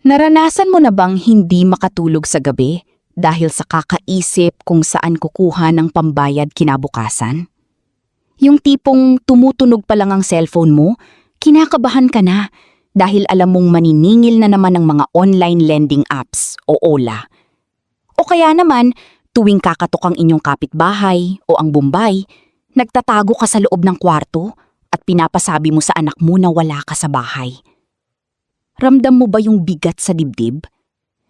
Naranasan mo na bang hindi makatulog sa gabi dahil sa kakaisip kung saan kukuha ng pambayad kinabukasan? Yung tipong tumutunog pa lang ang cellphone mo, kinakabahan ka na dahil alam mong maniningil na naman ng mga online lending apps o OLA. O kaya naman, tuwing kakatok ang inyong kapitbahay o ang Bombay, nagtatago ka sa loob ng kwarto at pinapasabi mo sa anak mo na wala ka sa bahay. Ramdam mo ba yung bigat sa dibdib?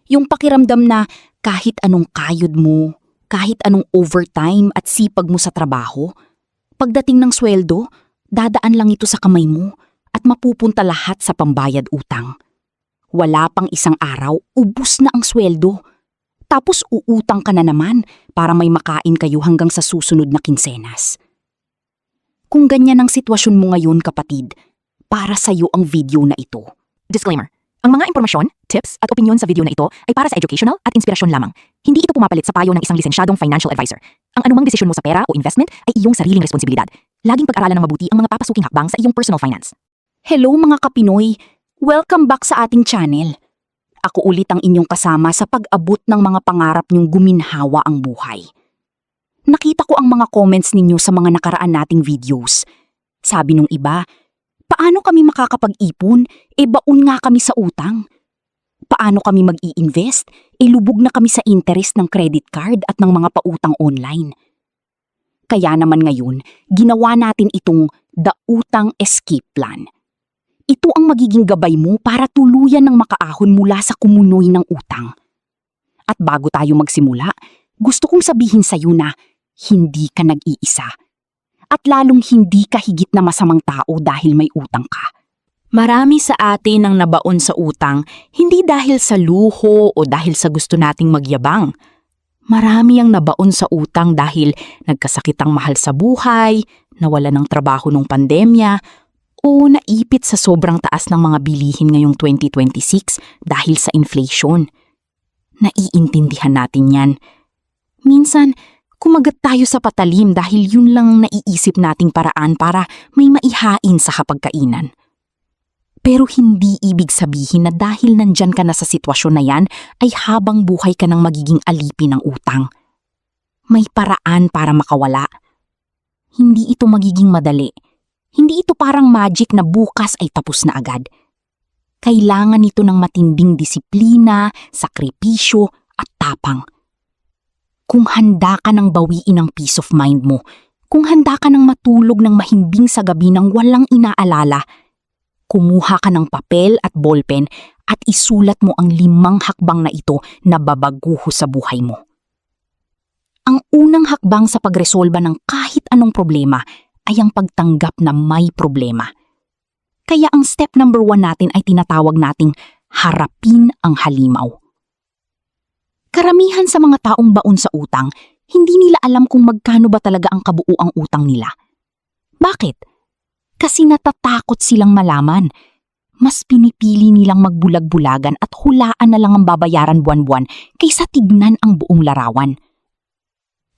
Yung pakiramdam na kahit anong kayod mo, kahit anong overtime at sipag mo sa trabaho, pagdating ng sweldo, dadaan lang ito sa kamay mo at mapupunta lahat sa pambayad utang. Wala pang isang araw, ubus na ang sweldo. Tapos uutang ka na naman para may makain kayo hanggang sa susunod na kinsenas. Kung ganyan ang sitwasyon mo ngayon, kapatid, para sa'yo ang video na ito. Disclaimer. Ang mga impormasyon, tips at opinyon sa video na ito ay para sa educational at inspirasyon lamang. Hindi ito pumapalit sa payo ng isang lisensyadong financial advisor. Ang anumang desisyon mo sa pera o investment ay iyong sariling responsibilidad. Laging pag-aralan ng mabuti ang mga papasuking hakbang sa iyong personal finance. Hello mga Kapinoy! Welcome back sa ating channel. Ako ulit ang inyong kasama sa pag-abot ng mga pangarap niyong guminhawa ang buhay. Nakita ko ang mga comments ninyo sa mga nakaraan nating videos. Sabi nung iba, paano kami makakapag-ipon? Baon nga kami sa utang. Paano kami mag-i-invest? Lubog na kami sa interest ng credit card at ng mga pautang online. Kaya naman ngayon, ginawa natin itong The Utang Escape Plan. Ito ang magiging gabay mo para tuluyan ng makaahon mula sa kumunoy ng utang. At bago tayo magsimula, gusto kong sabihin sa iyo na hindi ka nag-iisa. At lalong hindi ka higit na masamang tao dahil may utang ka. Marami sa atin ang nabaon sa utang, hindi dahil sa luho o dahil sa gusto nating magyabang. Marami ang nabaon sa utang dahil nagkasakit ang mahal sa buhay, nawala ng trabaho nung pandemya, o naipit sa sobrang taas ng mga bilihin ngayong 2026 dahil sa inflation. Naiintindihan natin yan. Minsan, kumagat tayo sa patalim dahil yun lang naiisip nating paraan para may maihain sa hapagkainan. Pero hindi ibig sabihin na dahil nandyan ka na sa sitwasyon na yan ay habang buhay ka nang magiging alipin ng utang. May paraan para makawala. Hindi ito magiging madali. Hindi ito parang magic na bukas ay tapos na agad. Kailangan nito ng matinding disiplina, sakripisyo at tapang. Kung handa ka ng bawiin ang peace of mind mo, kung handa ka ng matulog ng mahimbing sa gabi nang walang inaalala, kumuha ka ng papel at ballpen at isulat mo ang 5 hakbang na ito na babaguho sa buhay mo. Ang unang hakbang sa pagresolba ng kahit anong problema ay ang pagtanggap na may problema. Kaya ang step number 1 natin ay tinatawag nating harapin ang halimaw. Karamihan sa mga taong baon sa utang, hindi nila alam kung magkano ba talaga ang kabuuang utang nila. Bakit? Kasi natatakot silang malaman. Mas pinipili nilang magbulag-bulagan at hulaan na lang ang babayaran buwan-buwan kaysa tignan ang buong larawan.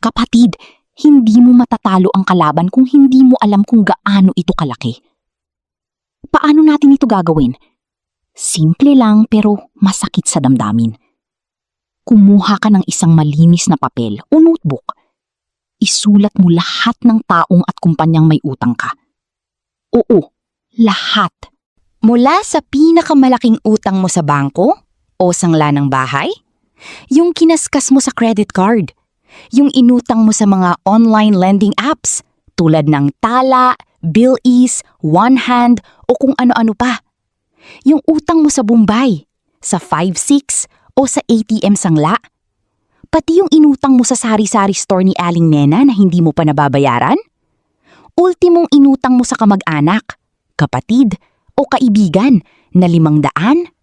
Kapatid, hindi mo matatalo ang kalaban kung hindi mo alam kung gaano ito kalaki. Paano natin ito gagawin? Simple lang pero masakit sa damdamin. Kumuha ka ng isang malinis na papel o notebook. Isulat mo lahat ng taong at kumpanyang may utang ka. Oo, lahat. Mula sa pinakamalaking utang mo sa bangko o sangla ng bahay, yung kinaskas mo sa credit card, yung inutang mo sa mga online lending apps tulad ng Tala, BillEase, OneHand o kung ano-ano pa. Yung utang mo sa Bombay, sa 5-6 o sa ATM sangla. Pati yung inutang mo sa sari-sari store ni Aling Nena na hindi mo pa nababayaran. Ultimong inutang mo sa kamag-anak, kapatid o kaibigan na 500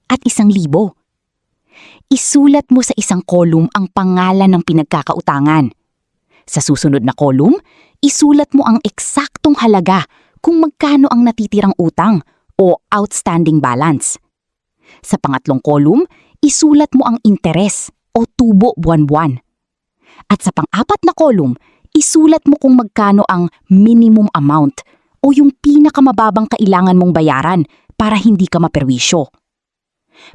at 1,000. Isulat mo sa isang kolum ang pangalan ng pinagkakautangan. Sa susunod na kolum, isulat mo ang eksaktong halaga kung magkano ang natitirang utang o outstanding balance. Sa pangatlong kolum, isulat mo ang interes o tubo buwan-buwan. At sa pang-4 na kolum, isulat mo kung magkano ang minimum amount o yung pinakamababang kailangan mong bayaran para hindi ka maperwisyo.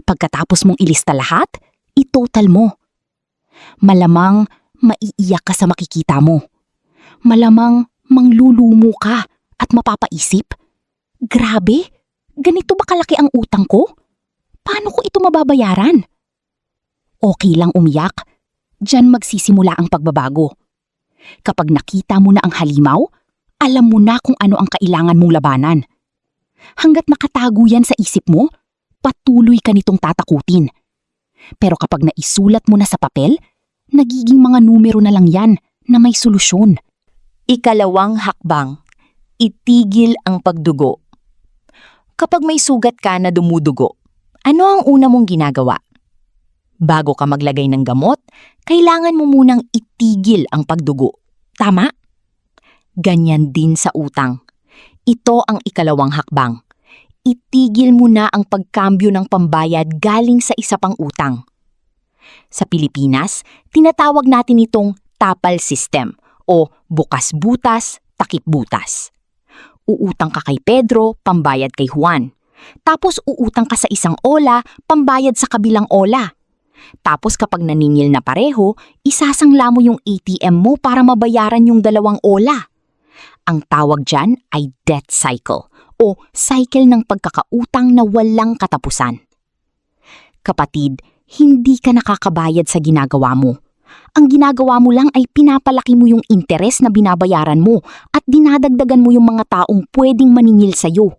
Pagkatapos mong ilista lahat, itotal mo. Malamang maiiyak ka sa makikita mo. Malamang manglulumo ka at mapapaisip, grabe, ganito ba kalaki ang utang ko? Paano ko ito mababayaran? Okay lang umiyak, diyan magsisimula ang pagbabago. Kapag nakita mo na ang halimaw, alam mo na kung ano ang kailangan mong labanan. Hanggat nakatago yan sa isip mo, patuloy ka nitong tatakutin. Pero kapag naisulat mo na sa papel, nagiging mga numero na lang yan na may solusyon. Ikalawang hakbang, itigil ang pagdugo. Kapag may sugat ka na dumudugo, ano ang una mong ginagawa? Bago ka maglagay ng gamot, kailangan mo munang itigil ang pagdugo. Tama? Ganyan din sa utang. Ito ang ikalawang hakbang. Itigil mo na ang pagkambyo ng pambayad galing sa isa pang utang. Sa Pilipinas, tinatawag natin itong tapal system o bukas-butas, takip-butas. Uutang ka kay Pedro, pambayad kay Juan. Tapos uutang ka sa isang ola, pambayad sa kabilang ola. Tapos kapag naningil na pareho, isasangla mo yung ATM mo para mabayaran yung dalawang ola. Ang tawag dyan ay debt cycle o cycle ng pagkakautang na walang katapusan. Kapatid, hindi ka nakakabayad sa ginagawa mo. Ang ginagawa mo lang ay pinapalaki mo yung interes na binabayaran mo at dinadagdagan mo yung mga taong pwedeng maningil sa'yo.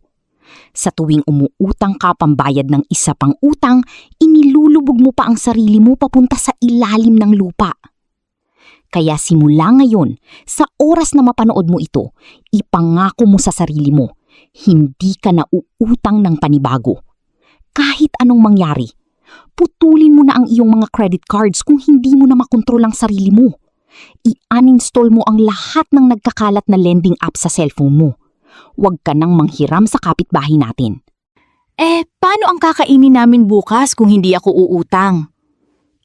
Sa tuwing umuutang ka pambayad ng isa pang utang, inilulubog mo pa ang sarili mo papunta sa ilalim ng lupa. Kaya simula ngayon, sa oras na mapanood mo ito, ipangako mo sa sarili mo, hindi ka na uutang ng panibago. Kahit anong mangyari, putulin mo na ang iyong mga credit cards kung hindi mo na makontrol ang sarili mo. I-uninstall mo ang lahat ng nagkakalat na lending app sa cellphone mo. Huwag ka nang manghiram sa kapitbahay natin. Paano ang kakainin namin bukas kung hindi ako uutang?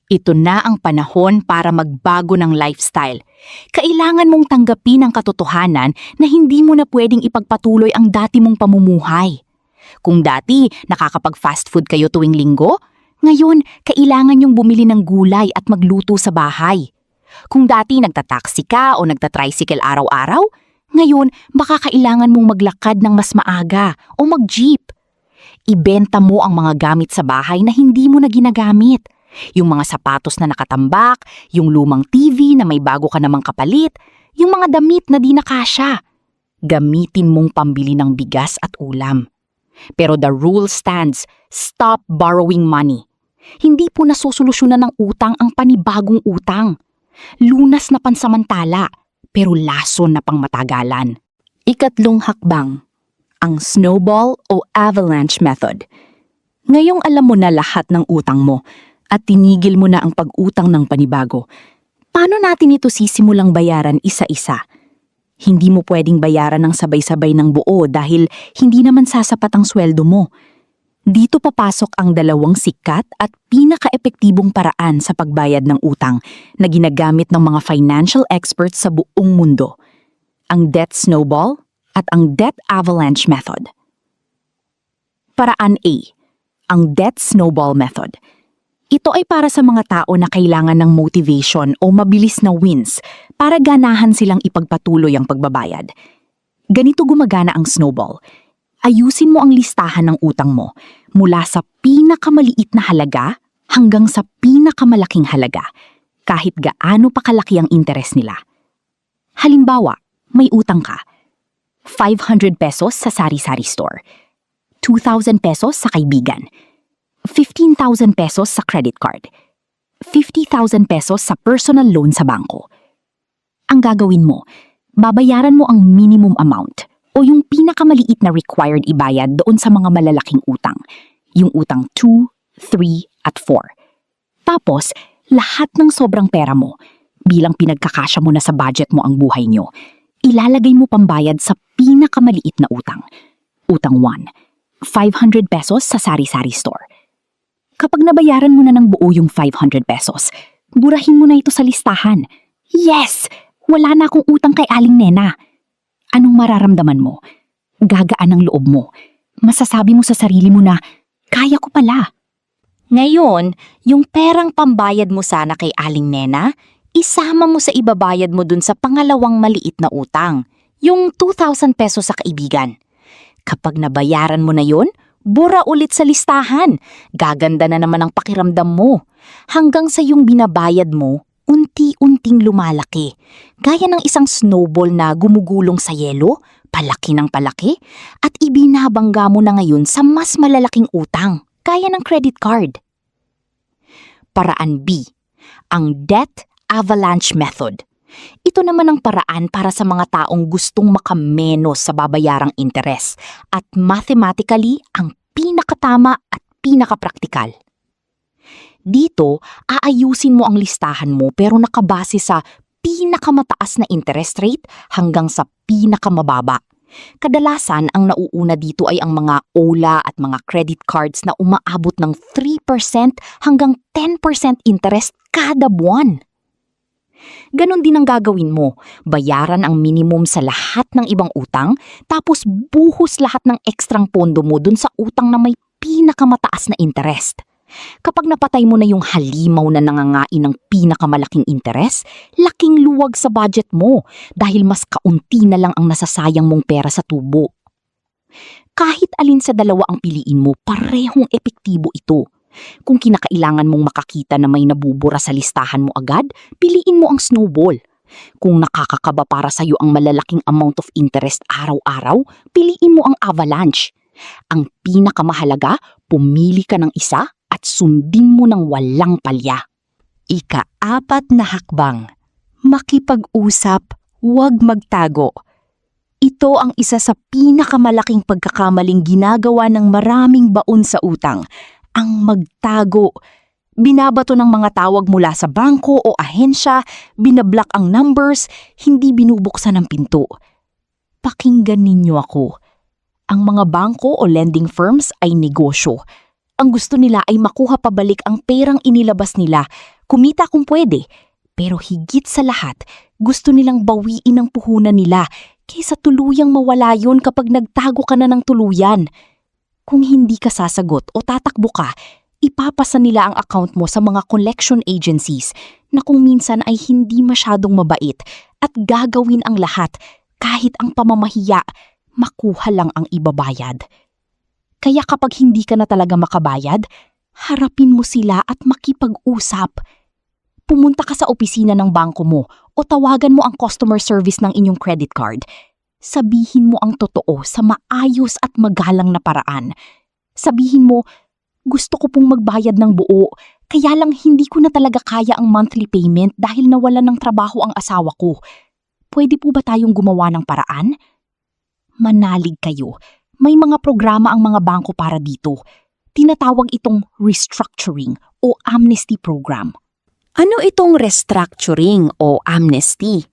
Ito na ang panahon para magbago ng lifestyle. Kailangan mong tanggapin ang katotohanan na hindi mo na pwedeng ipagpatuloy ang dati mong pamumuhay. Kung dati nakakapag-fast food kayo tuwing linggo, ngayon kailangan yung bumili ng gulay at magluto sa bahay. Kung dati nagtataksi ka o nagtatricycle araw-araw, ngayon baka kailangan mong maglakad ng mas maaga o mag-jeep. Ibenta mo ang mga gamit sa bahay na hindi mo na ginagamit. Yung mga sapatos na nakatambak, yung lumang TV na may bago ka namang kapalit, yung mga damit na di nakasya. Gamitin mong pambili ng bigas at ulam. Pero the rule stands, stop borrowing money. Hindi po nasusolusyonan ng utang ang panibagong utang. Lunas na pansamantala, pero lason na pangmatagalan. Ikatlong hakbang, ang snowball o avalanche method. Ngayong alam mo na lahat ng utang mo at tinigil mo na ang pag-utang ng panibago, paano natin ito sisimulang bayaran isa-isa? Hindi mo pwedeng bayaran ng sabay-sabay ng buo dahil hindi naman sasapat ang sweldo mo. Dito papasok ang dalawang sikat at pinaka-epektibong paraan sa pagbayad ng utang na ginagamit ng mga financial experts sa buong mundo. Ang debt snowball at ang debt avalanche method. Paraan A, ang debt snowball method. Ito ay para sa mga tao na kailangan ng motivation o mabilis na wins para ganahan silang ipagpatuloy ang pagbabayad. Ganito gumagana ang snowball. Ayusin mo ang listahan ng utang mo mula sa pinakamaliit na halaga hanggang sa pinakamalaking halaga, kahit gaano pa kalaki ang interes nila. Halimbawa, may utang ka. 500 pesos sa sari-sari store, 2,000 pesos sa kaibigan, 15,000 pesos sa credit card, 50,000 pesos sa personal loan sa bangko. Ang gagawin mo, babayaran mo ang minimum amount o yung pinakamaliit na required ibayad doon sa mga malalaking utang, yung utang 2, 3, at 4. Tapos, lahat ng sobrang pera mo, bilang pinagkakasya mo na sa budget mo ang buhay nyo, ilalagay mo pambayad sa pinakamaliit na utang. Utang 1, 500 pesos sa sari-sari store. Kapag nabayaran mo na ng buo yung 500 pesos, burahin mo na ito sa listahan. Yes! Wala na akong utang kay Aling Nena. Anong mararamdaman mo? Gagaan ang loob mo. Masasabi mo sa sarili mo na, kaya ko pala. Ngayon, yung perang pambayad mo sana kay Aling Nena, isama mo sa ibabayad mo dun sa pangalawang maliit na utang, yung 2,000 pesos sa kaibigan. Kapag nabayaran mo na yon, bura ulit sa listahan. Gaganda na naman ang pakiramdam mo. Hanggang sa yung binabayad mo, unti-unting lumalaki. Gaya ng isang snowball na gumugulong sa yelo, palaki ng palaki, at ibinabangga mo na ngayon sa mas malalaking utang, gaya ng credit card. Paraan B, ang Debt Avalanche Method. Ito naman ang paraan para sa mga taong gustong makamenos sa babayarang interes at mathematically ang pinakatama at pinakapraktikal. Dito, aayusin mo ang listahan mo pero nakabase sa pinakamataas na interest rate hanggang sa pinakamababa. Kadalasan, ang nauuna dito ay ang mga OLA at mga credit cards na umaabot ng 3% hanggang 10% interest kada buwan. Ganon din ang gagawin mo. Bayaran ang minimum sa lahat ng ibang utang, tapos buhos lahat ng ekstrang pondo mo dun sa utang na may pinakamataas na interest. Kapag napatay mo na yung halimaw na nangangain ng pinakamalaking interes, laking luwag sa budget mo dahil mas kaunti na lang ang nasasayang mong pera sa tubo. Kahit alin sa dalawa ang piliin mo, parehong epektibo ito. Kung kinakailangan mong makakita na may nabubura sa listahan mo agad, piliin mo ang snowball. Kung nakakakaba para sa'yo ang malalaking amount of interest araw-araw, piliin mo ang avalanche. Ang pinakamahalaga, pumili ka ng isa at sundin mo ng walang palya. Ika-4 na hakbang. Makipag-usap, huwag magtago. Ito ang isa sa pinakamalaking pagkakamaling ginagawa ng maraming baon sa utang, ang magtago. Binabato ng mga tawag mula sa bangko o ahensya, binablock ang numbers, hindi binubuksan ang pinto. Pakinggan ninyo ako. Ang mga bangko o lending firms ay negosyo. Ang gusto nila ay makuha pabalik ang perang inilabas nila, kumita kung pwede. Pero higit sa lahat, gusto nilang bawiin ang puhunan nila kaysa tuluyang mawala yun kapag nagtago ka na ng tuluyan. Kung hindi ka sasagot o tatakbo ka, ipapasa nila ang account mo sa mga collection agencies na kung minsan ay hindi masyadong mabait at gagawin ang lahat kahit ang pamamahiya, makuha lang ang ibabayad. Kaya kapag hindi ka na talaga makabayad, harapin mo sila at makipag-usap. Pumunta ka sa opisina ng bangko mo o tawagan mo ang customer service ng inyong credit card. Sabihin mo ang totoo sa maayos at magalang na paraan. Sabihin mo, gusto ko pong magbayad ng buo, kaya lang hindi ko na talaga kaya ang monthly payment dahil nawalan ng trabaho ang asawa ko. Pwede po ba tayong gumawa ng paraan? Manalig kayo. May mga programa ang mga bangko para dito. Tinatawag itong restructuring o amnesty program. Ano itong restructuring o amnesty?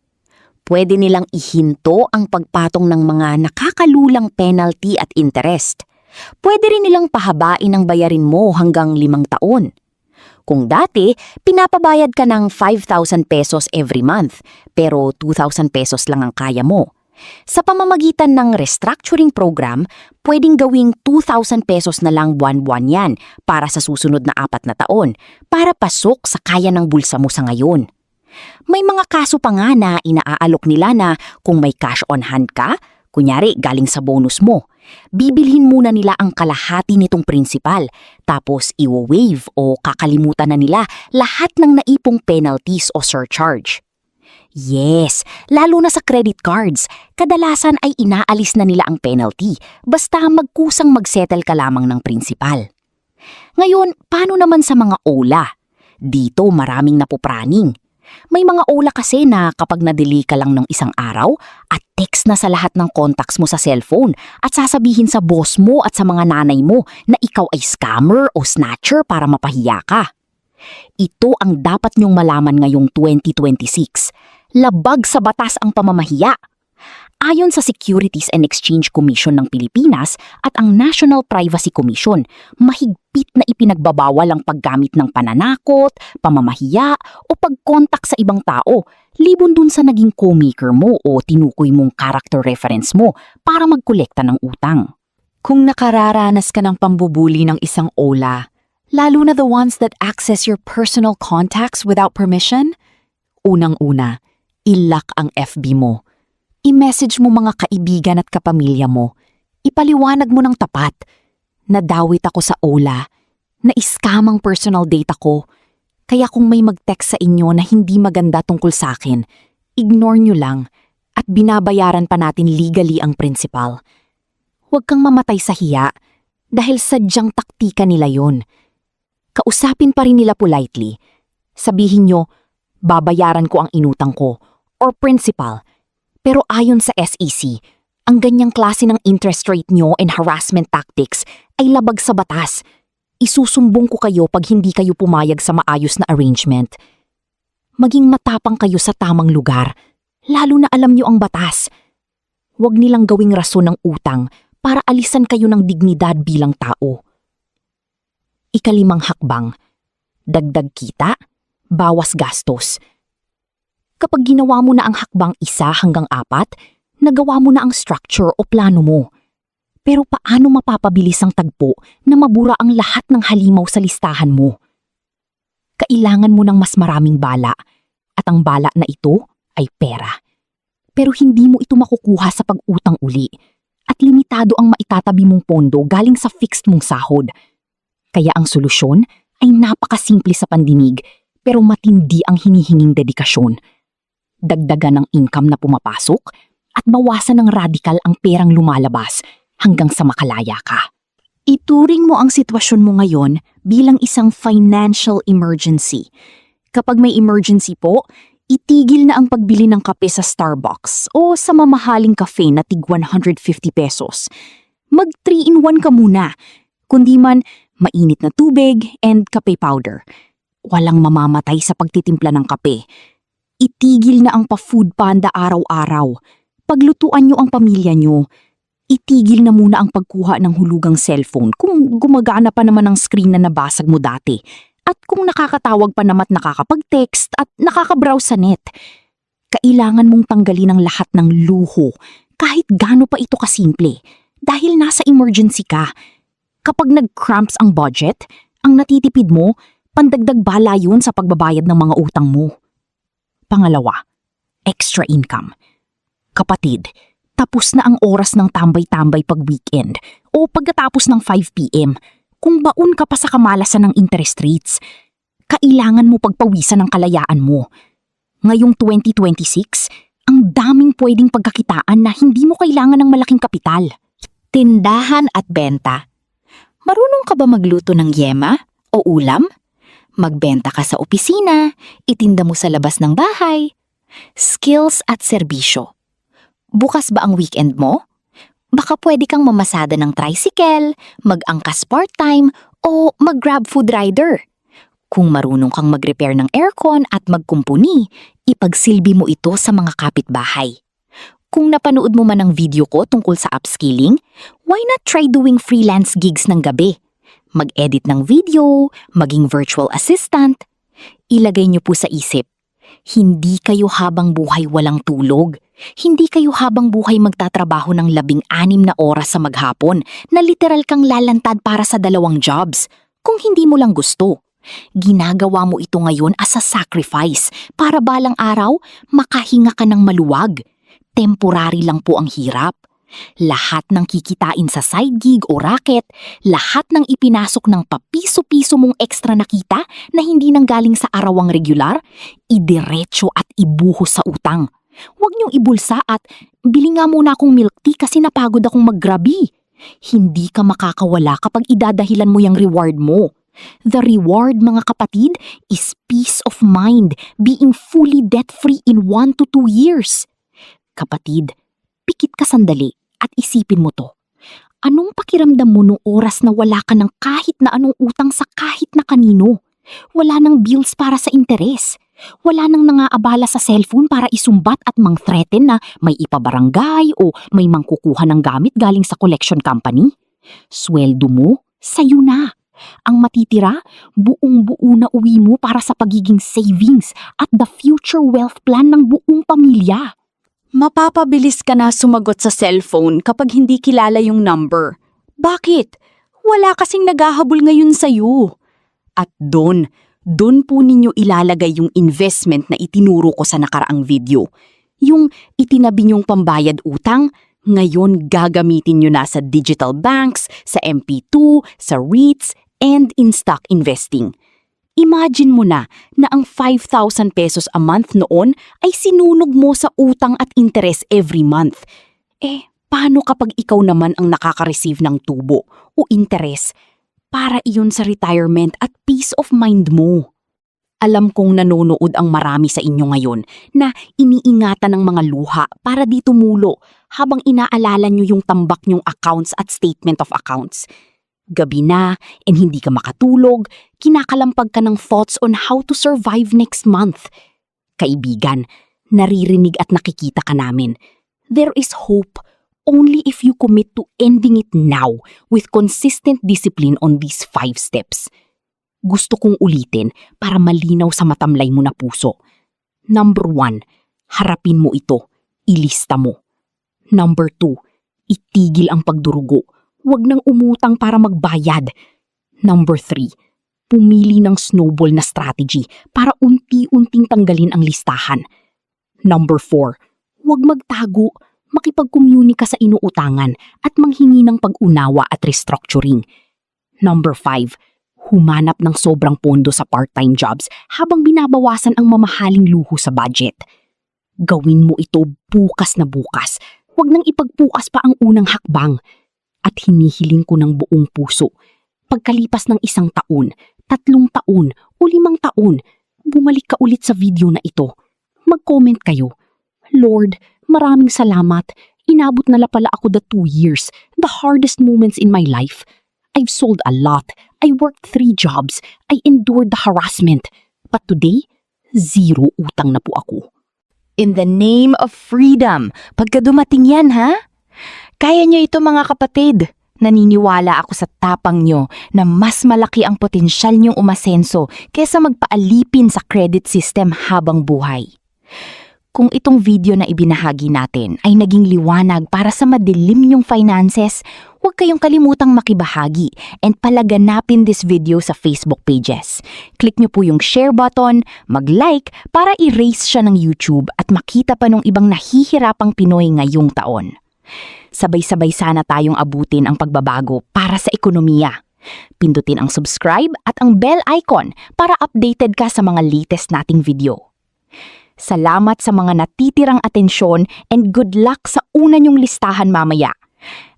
Pwede nilang ihinto ang pagpatong ng mga nakakalulang penalty at interest. Pwede rin nilang pahabain ang bayarin mo hanggang 5 taon. Kung dati, pinapabayad ka ng 5,000 pesos every month, pero 2,000 pesos lang ang kaya mo. Sa pamamagitan ng restructuring program, pwedeng gawing 2,000 pesos na lang buwan-buwan yan para sa susunod na 4 na taon, para pasok sa kaya ng bulsa mo sa ngayon. May mga kaso pa nga na inaalok nila na kung may cash on hand ka, kunyari galing sa bonus mo, bibilhin muna nila ang kalahati nitong prinsipal, tapos i-waive o kakalimutan na nila lahat ng naipong penalties o surcharge. Yes, lalo na sa credit cards, kadalasan ay inaalis na nila ang penalty basta magkusang magsettle ka lamang ng prinsipal. Ngayon, paano naman sa mga OLA? Dito maraming napupraning. May mga OLA kasi na kapag na-delay ka lang ng isang araw at text na sa lahat ng contacts mo sa cellphone at sasabihin sa boss mo at sa mga nanay mo na ikaw ay scammer o snatcher para mapahiya ka. Ito ang dapat niyong malaman ngayong 2026. Labag sa batas ang pamamahiya. Ayon sa Securities and Exchange Commission ng Pilipinas at ang National Privacy Commission, mahigpit na ipinagbabawal ang paggamit ng pananakot, pamamahiya o pagkontak sa ibang tao, libon dun sa naging co-maker mo o tinukoy mong character reference mo para magkolekta ng utang. Kung nakararanas ka ng pambubuli ng isang OLA, Lalo na the ones that access your personal contacts without permission? Unang-una, i-lock ang FB mo. I-message mo mga kaibigan at kapamilya mo. Ipaliwanag mo ng tapat. Nadawit ako sa Ola. Na-scam ang personal data ko. Kaya kung may mag-text sa inyo na hindi maganda tungkol sa akin, ignore nyo lang at binabayaran pa natin legally ang principal. Huwag kang mamatay sa hiya dahil sadyang taktika nila yun. Kausapin pa rin nila politely. Sabihin nyo, babayaran ko ang inutang ko or principal. Pero ayon sa SEC, ang ganyang klase ng interest rate nyo and harassment tactics ay labag sa batas. Isusumbong ko kayo pag hindi kayo pumayag sa maayos na arrangement. Maging matapang kayo sa tamang lugar, lalo na alam nyo ang batas. Huwag nilang gawing rason ng utang para alisan kayo ng dignidad bilang tao. Ikalimang hakbang, dagdag kita, bawas gastos. Kapag ginawa mo na ang hakbang 1 hanggang 4, nagawa mo na ang structure o plano mo. Pero paano mapapabilis ang tagpo na mabura ang lahat ng halimaw sa listahan mo? Kailangan mo ng mas maraming bala at ang bala na ito ay pera. Pero hindi mo ito makukuha sa pag-utang uli at limitado ang maitatabi mong pondo galing sa fixed mong sahod. Kaya ang solusyon ay napakasimple sa pandinig pero matindi ang hinihinging dedikasyon. Dagdagan ng income na pumapasok at bawasan ng radikal ang perang lumalabas hanggang sa makalaya ka. Ituring mo ang sitwasyon mo ngayon bilang isang financial emergency. Kapag may emergency po, itigil na ang pagbili ng kape sa Starbucks o sa mamahaling cafe na tig 150 pesos. Mag 3-in-1 ka muna, kundi man mainit na tubig and kape powder. Walang mamamatay sa pagtitimpla ng kape. Itigil na ang pa-food panda araw-araw. Paglutuan nyo ang pamilya nyo. Itigil na muna ang pagkuha ng hulugang cellphone kung gumagana pa naman ang screen na nabasag mo dati. At kung nakakatawag pa naman at nakakapag-text at nakakabrowse sa net. Kailangan mong tanggalin ang lahat ng luho kahit gaano pa ito kasimple dahil nasa emergency ka. Kapag nag-cramps ang budget, ang natitipid mo, pandagdag bala yun sa pagbabayad ng mga utang mo. Pangalawa, extra income. Kapatid, tapos na ang oras ng tambay-tambay pag weekend o pagkatapos ng 5 p.m. Kung baon ka pa sa kamalasan ng interest rates, kailangan mo pagpawisan ng kalayaan mo. Ngayong 2026, ang daming pwedeng pagkakitaan na hindi mo kailangan ng malaking kapital. Tindahan at benta. Marunong ka ba magluto ng yema o ulam? Magbenta ka sa opisina, itinda mo sa labas ng bahay. Skills at serbisyo. Bukas ba ang weekend mo? Baka pwede kang mamasada ng tricycle, mag-angkas part-time, o mag-grab food rider. Kung marunong kang mag-repair ng aircon at magkumpuni, ipagsilbi mo ito sa mga kapitbahay. Kung napanood mo man ang video ko tungkol sa upskilling, why not try doing freelance gigs ng gabi? Mag-edit ng video, maging virtual assistant. Ilagay niyo po sa isip, hindi kayo habang buhay walang tulog. Hindi kayo habang buhay magtatrabaho ng 16 na oras sa maghapon na literal kang lalantad para sa 2 jobs. Kung hindi mo lang gusto, ginagawa mo ito ngayon as a sacrifice para balang araw makahinga ka ng maluwag. Temporary lang po ang hirap. Lahat ng kikitain sa side gig o racket, lahat ng ipinasok ng papiso-piso mong extra na kita na hindi nanggaling sa arawang regular, idiretso at ibuhos sa utang. Huwag niyong ibulsa at bili nga muna akong milk tea kasi napagod akong mag-grabe. Hindi ka makakawala kapag idadahilan mo yung reward mo. The reward, mga kapatid, is peace of mind, being fully debt-free in 1 to 2 years. Kapatid, pikit ka sandali at isipin mo to. Anong pakiramdam mo nung oras na wala ka ng kahit na anong utang sa kahit na kanino? Wala nang bills para sa interes. Wala nang nangaabala sa cellphone para isumbat at mang-threaten na may ipabarangay o may mangkukuha ng gamit galing sa collection company. Sweldo mo, sayo na. Ang matitira, buong-buo na uwi mo para sa pagiging savings at the future wealth plan ng buong pamilya. Mapapabilis ka na sumagot sa cellphone kapag hindi kilala yung number. Bakit? Wala kasing naghahabol ngayon sa'yo. At doon po ninyo ilalagay yung investment na itinuro ko sa nakaraang video. Yung itinabi nyong pambayad utang, ngayon gagamitin nyo na sa digital banks, sa MP2, sa REITs, and in stock investing. Imagine mo na ang 5,000 pesos a month noon ay sinunog mo sa utang at interest every month. Paano kapag ikaw naman ang nakaka-receive ng tubo o interest? Para iyon sa retirement at peace of mind mo. Alam kong nanonood ang marami sa inyo ngayon na iniingatan ng mga luha para di tumulo habang inaalala nyo yung tambak nyong accounts at statement of accounts. Gabi na and hindi ka makatulog, kinakalampag ka ng thoughts on how to survive next month. Kaibigan, naririnig at nakikita ka namin. There is hope only if you commit to ending it now with consistent discipline on these 5 steps. Gusto kong ulitin para malinaw sa matamlay mo na puso. Number 1, harapin mo ito, ilista mo. Number 2, itigil ang pagdurugo, huwag nang umutang para magbayad. Number 3, pumili ng snowball na strategy para unti-unting tanggalin ang listahan. Number 4, huwag magtago, makipag-communica sa inuutangan at manghingi ng pag-unawa at restructuring. Number 5, humanap ng sobrang pondo sa part-time jobs habang binabawasan ang mamahaling luho sa budget. Gawin mo ito bukas na bukas, huwag nang ipagbukas pa ang unang hakbang. At hinihiling ko ng buong puso, pagkalipas ng 1 taon, 3 taon o 5 taon, bumalik ka ulit sa video na ito. Mag-comment kayo. Lord, maraming salamat. Inabot na pala ako the 2 years, the hardest moments in my life. I've sold a lot. I worked 3 jobs. I endured the harassment. But today, 0 utang na po ako. In the name of freedom, pagka dumating yan ha? Kaya nyo ito mga kapatid. Naniniwala ako sa tapang nyo na mas malaki ang potensyal nyong umasenso kesa magpaalipin sa credit system habang buhay. Kung itong video na ibinahagi natin ay naging liwanag para sa madilim nyong finances, huwag kayong kalimutang makibahagi and palaganapin this video sa Facebook pages. Click nyo po yung share button, mag-like para i-raise siya ng YouTube at makita pa ng ibang nahihirapang Pinoy ngayong taon. Sabay-sabay sana tayong abutin ang pagbabago para sa ekonomiya. Pindutin ang subscribe at ang bell icon para updated ka sa mga latest nating video. Salamat sa mga natitirang atensyon and good luck sa una nyong listahan mamaya.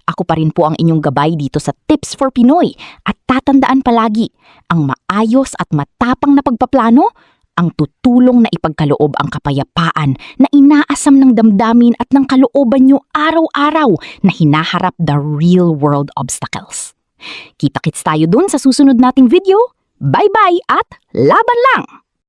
Ako pa rin po ang inyong gabay dito sa Tips for Pinoy at tatandaan palagi, ang maayos at matapang na pagpaplano ang tutulong na ipagkaloob ang kapayapaan na inaasam ng damdamin at ng kalooban nyo araw-araw na hinaharap the real world obstacles. Kita-kits tayo dun sa susunod nating video. Bye-bye at laban lang!